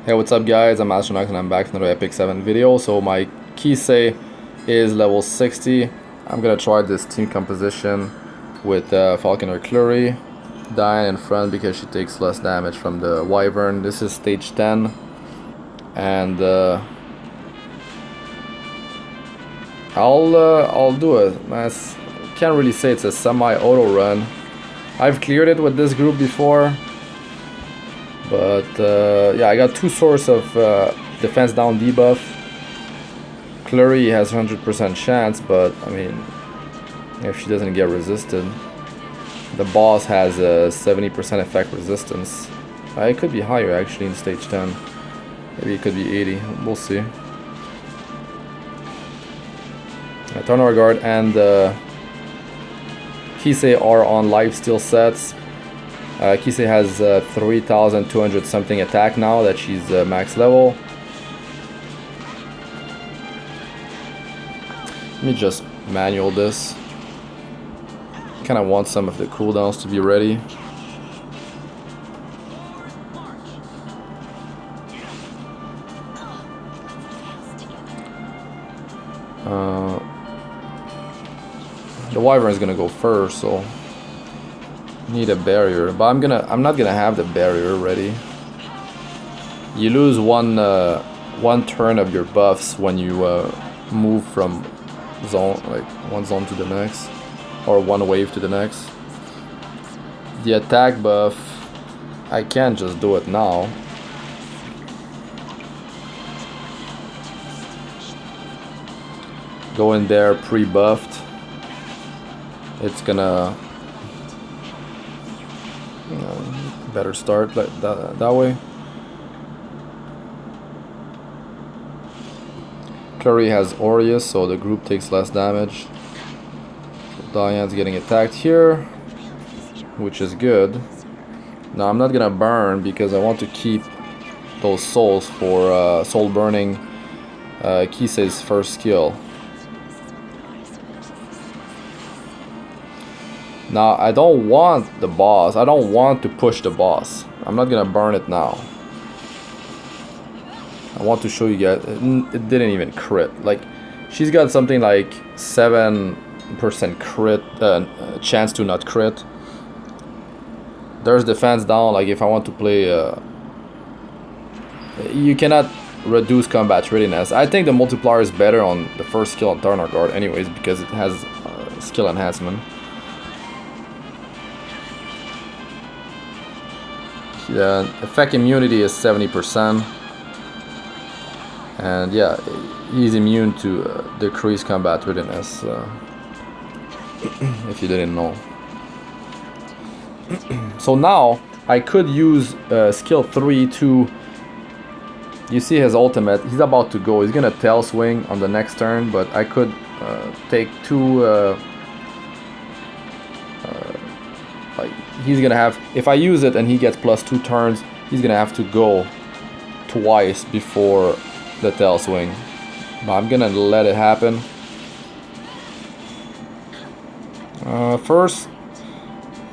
Hey, what's up guys, I'm Astranox and I'm back with another Epic 7 video. So my Kise is level 60. I'm gonna try this team composition with Falconer Kluri, Diene in front because she takes less damage from the Wyvern. This is stage 10 and I'll do it. I can't really say it's a semi-auto run. I've cleared it with this group before. But yeah, I got two sources of defense down debuff. Kluri has 100% chance, but I mean, if she doesn't get resisted, the boss has a 70% effect resistance. It could be higher actually in stage 10. Maybe it could be 80. We'll see. Taranor Guard and Kise are on lifesteal sets. Kise has 3,200 something attack now that she's max level. Let me just manual this. Kinda want some of the cooldowns to be ready. The Wyvern is gonna go first, so need a barrier, but I'm not gonna have the barrier ready. You lose one turn of your buffs when you move from zone, like one zone to the next, or one wave to the next. The attack buff, I can't just do it now. Go in there pre-buffed. It's gonna better start like that way. Kluri has Aureus, so the group takes less damage. So Diane's getting attacked here, which is good. Now I'm not gonna burn because I want to keep those souls for soul burning Kise's first skill. Now, I don't want the boss. I don't want to push the boss. I'm not gonna burn it now. I want to show you guys. It didn't even crit. Like, she's got something like 7% crit chance to not crit. There's defense down. Like, if I want to play, you cannot reduce combat readiness. I think the multiplier is better on the first skill on Taranor Guard, anyways, because it has skill enhancement. The effect immunity is 70%, and yeah, he's immune to decreased combat readiness, if you didn't know. So now I could use skill 3 to, you see his ultimate, he's about to go, he's gonna tail swing on the next turn, but I could take two like, he's gonna have, if I use it and he gets +2 turns, he's gonna have to go twice before the tail swing. But I'm gonna let it happen. First,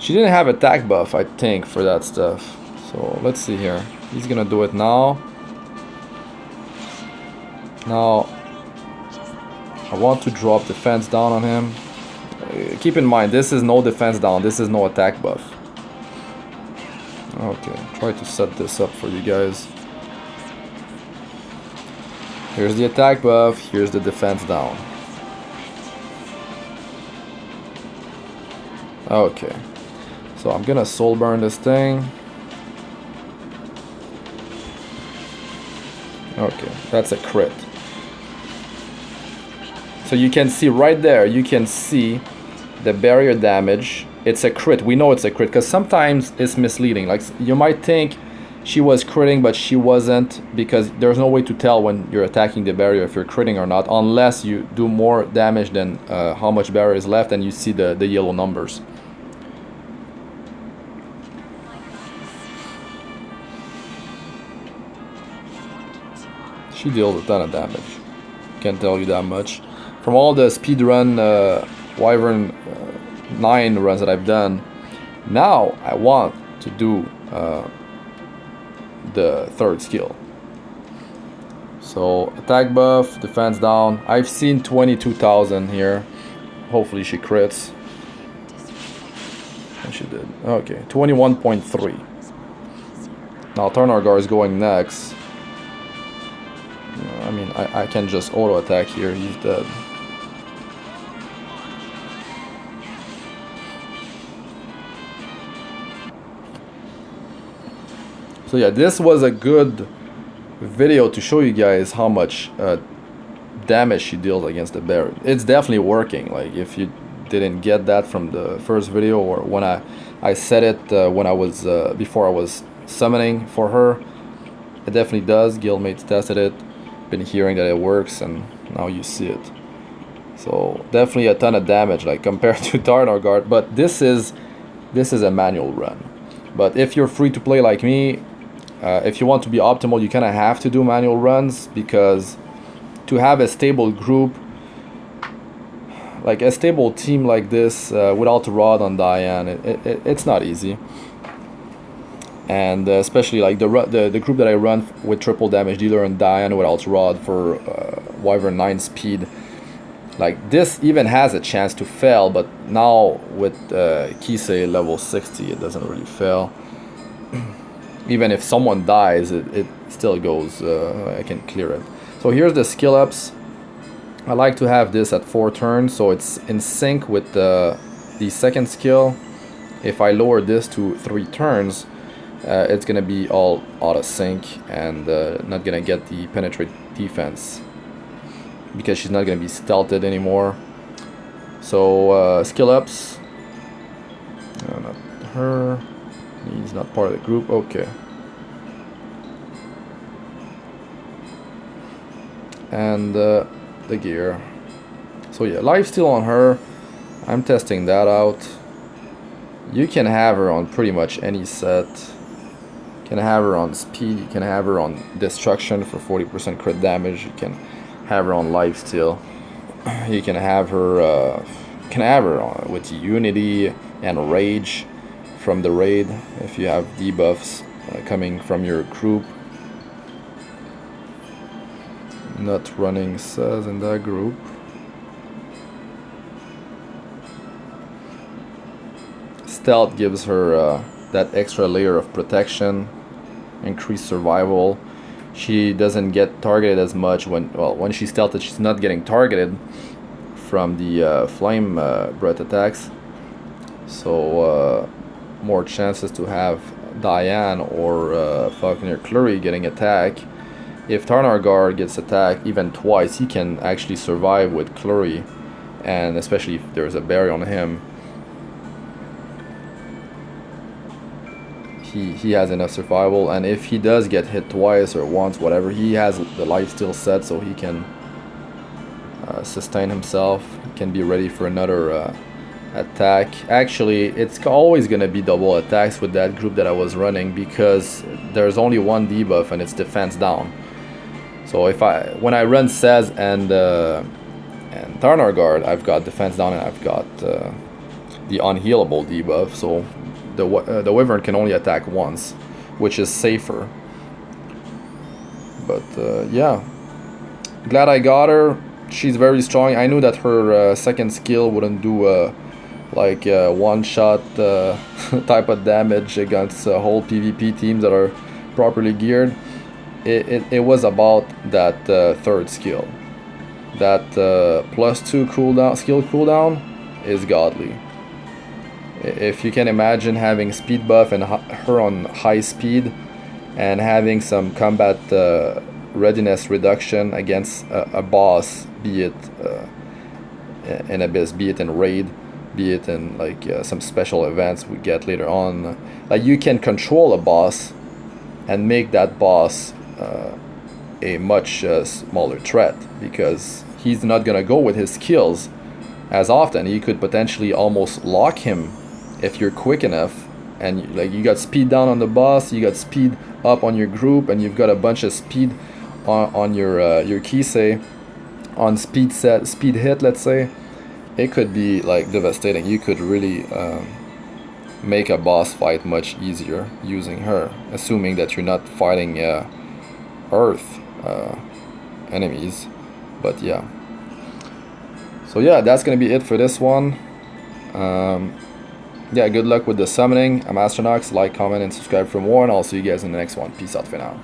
she didn't have attack buff, I think, for that stuff. So let's see here. He's gonna do it now. Now, I want to drop defense down on him. Keep in mind, this is no defense down, this is no attack buff. Okay, try to set this up for you guys. Here's the attack buff, here's the defense down. Okay, so I'm gonna soul burn this thing. Okay, that's a crit. So you can see right there, you can see the barrier damage. It's a crit. We know it's a crit because sometimes it's misleading. Like, you might think she was critting, but she wasn't, because there's no way to tell when you're attacking the barrier if you're critting or not, unless you do more damage than how much barrier is left and you see the yellow numbers. She deals a ton of damage. Can't tell you that much. From all the speedrun Wyvern 9 runs that I've done, now I want to do the third skill. So attack buff, defense down. I've seen 22,000 here. Hopefully she crits. And she did. Okay, 21.3. Now Taranor Guard is going next. I mean, I can just auto attack here. He's dead. So yeah, this was a good video to show you guys how much damage she deals against the bear. It's definitely working. Like, if you didn't get that from the first video, or when I said it when I was before I was summoning for her, it definitely does. Guildmates tested it, been hearing that it works, and now you see it. So definitely a ton of damage, like, compared to Taranor Guard. But this is a manual run. But if you're free to play like me, if you want to be optimal, you kind of have to do manual runs, because to have a stable group, like a stable team like this, without Rod on Diene, it's not easy. And especially like the group that I run with triple damage dealer and Diene without Rod for Wyvern 9 speed, like, this even has a chance to fail. But now with Kise level 60, it doesn't really fail. Even if someone dies, it still goes, I can clear it. So here's the skill ups. I like to have this at 4 turns, so it's in sync with the second skill. If I lower this to 3 turns, it's gonna be all out of sync, and not gonna get the penetrate defense, because she's not gonna be stealthed anymore. So skill ups, not her. He's not part of the group. Okay. And the gear. So yeah, lifesteal on her. I'm testing that out. You can have her on pretty much any set. You can have her on speed. You can have her on destruction for 40% crit damage. You can have her on lifesteal. You can have her. On with unity and rage from the raid, if you have debuffs coming from your group. Not running says in that group. Stealth gives her that extra layer of protection, increased survival. She doesn't get targeted as much when she's stealthed. She's not getting targeted from the flame breath attacks. So more chances to have Diene or Falconer Kluri getting attacked. If Taranor Guard gets attacked even twice, he can actually survive with Kluri, and especially if there's a barrier on him, he has enough survival. And if he does get hit twice or once, whatever, he has the lifesteal set, so he can sustain himself. He can be ready for another attack. Actually, it's always gonna be double attacks with that group that I was running, because there's only one debuff and it's defense down. So when I run Sez and Taranor Guard, I've got defense down and I've got the unhealable debuff. So the Wyvern can only attack once, which is safer. But yeah, glad I got her. She's very strong. I knew that her second skill wouldn't do like one-shot type of damage against whole PvP teams that are properly geared. It was about that third skill. That +2 cooldown, skill cooldown, is godly. If you can imagine having speed buff and her on high speed, and having some combat readiness reduction against a boss, be it in Abyss, be it in Raid, be it in like some special events we get later on. Like, you can control a boss and make that boss a much smaller threat, because he's not gonna go with his skills as often. You could potentially almost lock him if you're quick enough, and like, you got speed down on the boss, you got speed up on your group, and you've got a bunch of speed on your Kise on speed hit, let's say. It could be like devastating. You could really make a boss fight much easier using her, assuming that you're not fighting Earth enemies. But yeah. So yeah, that's gonna be it for this one. Yeah, good luck with the summoning. I'm Astranox. Like, comment, and subscribe for more, and I'll see you guys in the next one. Peace out for now.